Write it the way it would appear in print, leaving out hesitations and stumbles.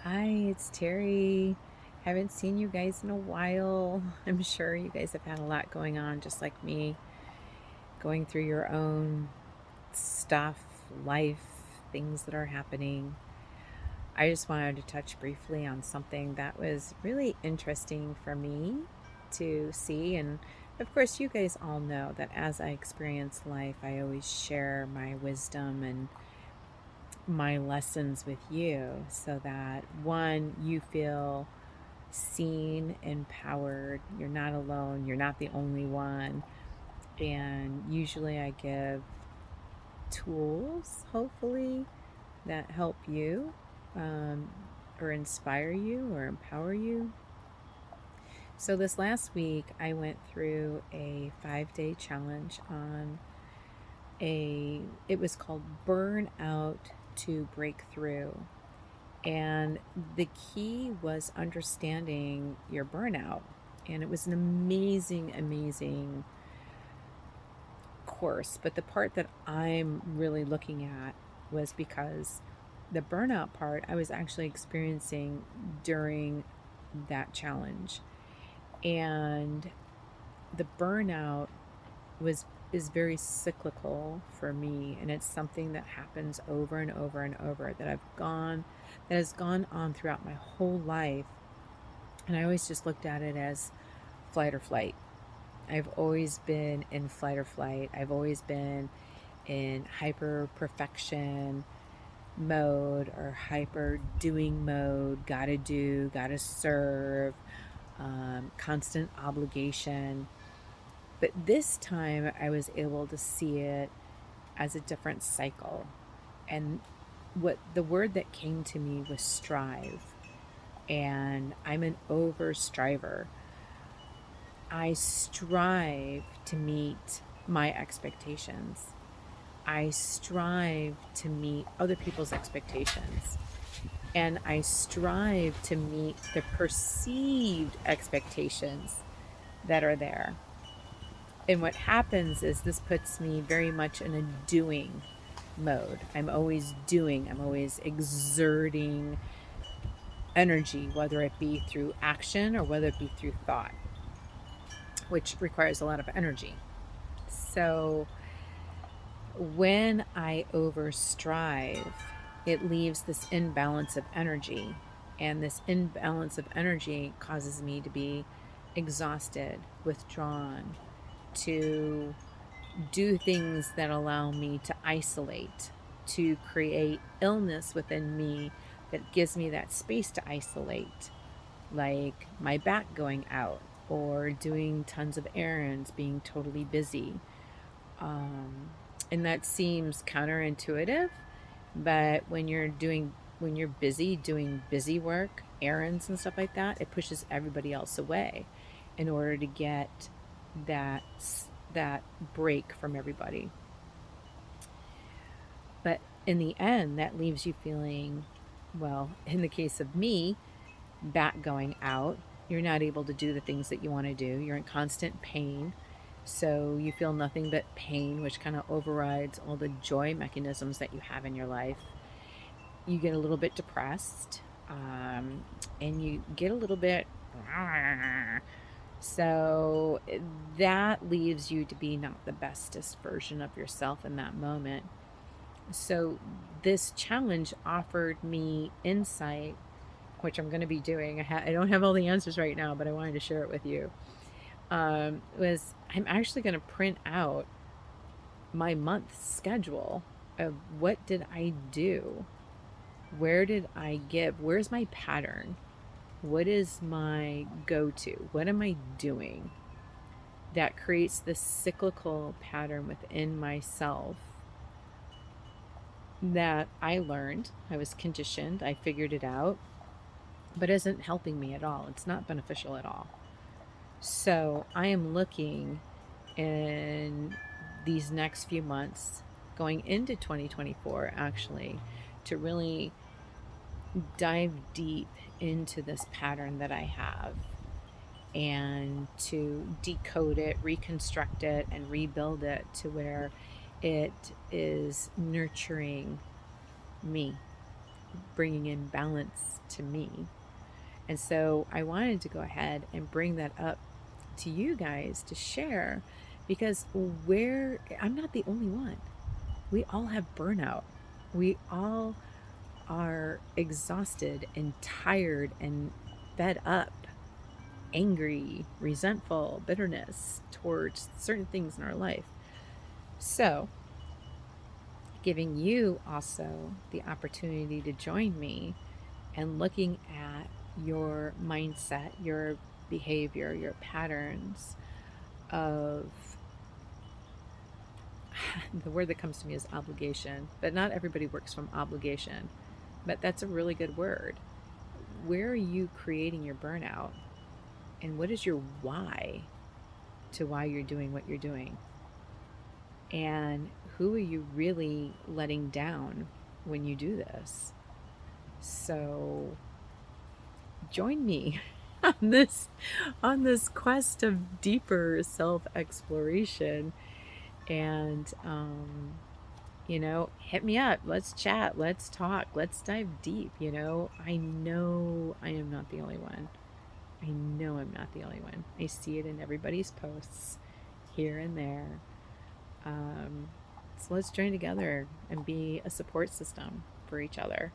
Hi, it's Terry. Haven't seen you guys in a while. I'm sure you guys have had a lot going on, just like me, going through your own stuff, life, things that are happening. I just wanted to touch briefly on something that was really interesting for me to see. And of course, you guys all know that as I experience life, I always share my wisdom and my lessons with you so that one, you feel seen, empowered. You're not alone. You're not the only one. And usually I give tools, hopefully, that help you um, or inspire you or empower you. So this last week, I went through a 5-day challenge on it was called Burnout to Breakthrough. And the key was understanding your burnout. And it was an amazing, amazing course. But the part that I'm really looking at was because the burnout part I was actually experiencing during that challenge. And the burnout was is very cyclical for me, and it's something that happens over and over and over that has gone on throughout my whole life. And I always just looked at it as flight or flight. I've always been in flight or flight. I've always been in hyper perfection mode or hyper doing mode, gotta do, gotta serve, constant obligation. But this time I was able to see it as a different cycle. And what the word that came to me was strive. And I'm an over striver. I strive to meet my expectations. I strive to meet other people's expectations. And I strive to meet the perceived expectations that are there. And what happens is this puts me very much in a doing mode. I'm always doing, I'm always exerting energy, whether it be through action or whether it be through thought, which requires a lot of energy. So when I overstrive, it leaves this imbalance of energy. And this imbalance of energy causes me to be exhausted, withdrawn, to do things that allow me to isolate, to create illness within me that gives me that space to isolate, like my back going out or doing tons of errands, being totally busy. Um, and that seems counterintuitive, but when you're busy doing busy work, errands and stuff like that, it pushes everybody else away in order to get that that break from everybody. But in the end, that leaves you feeling, well, in the case of me, back going out, you're not able to do the things that you want to do. You're in constant pain. So you feel nothing but pain, which kind of overrides all the joy mechanisms that you have in your life. You get a little bit depressed, and you get a little bit. So that leaves you to be not the bestest version of yourself in that moment. So this challenge offered me insight, which I'm going to be doing. I don't have all the answers right now, but I wanted to share it with you. Was I'm actually going to print out my month schedule of what did I do? Where did I give? Where's my pattern? What is my go to? What am I doing that creates this cyclical pattern within myself that I learned? I was conditioned, I figured it out, but isn't helping me at all. It's not beneficial at all. So I am looking in these next few months, going into 2024, actually, to really dive deep into this pattern that I have and to decode it, reconstruct it, and rebuild it to where it is nurturing me bringing in balance to me. And so I wanted to go ahead and bring that up to you guys to share, because I'm not the only one. We all have burnout. We all are exhausted and tired and fed up, angry, resentful, bitterness towards certain things in our life. So, giving you also the opportunity to join me and looking at your mindset, your behavior, your patterns of the word that comes to me is obligation, but not everybody works from obligation. But that's a really good word. Where are you creating your burnout? And what is your why to why you're doing what you're doing? And who are you really letting down when you do this? So join me on this quest of deeper self-exploration. And hit me up. Let's chat. Let's talk. Let's dive deep. I know I am not the only one. I know I'm not the only one. I see it in everybody's posts here and there. So let's join together and be a support system for each other.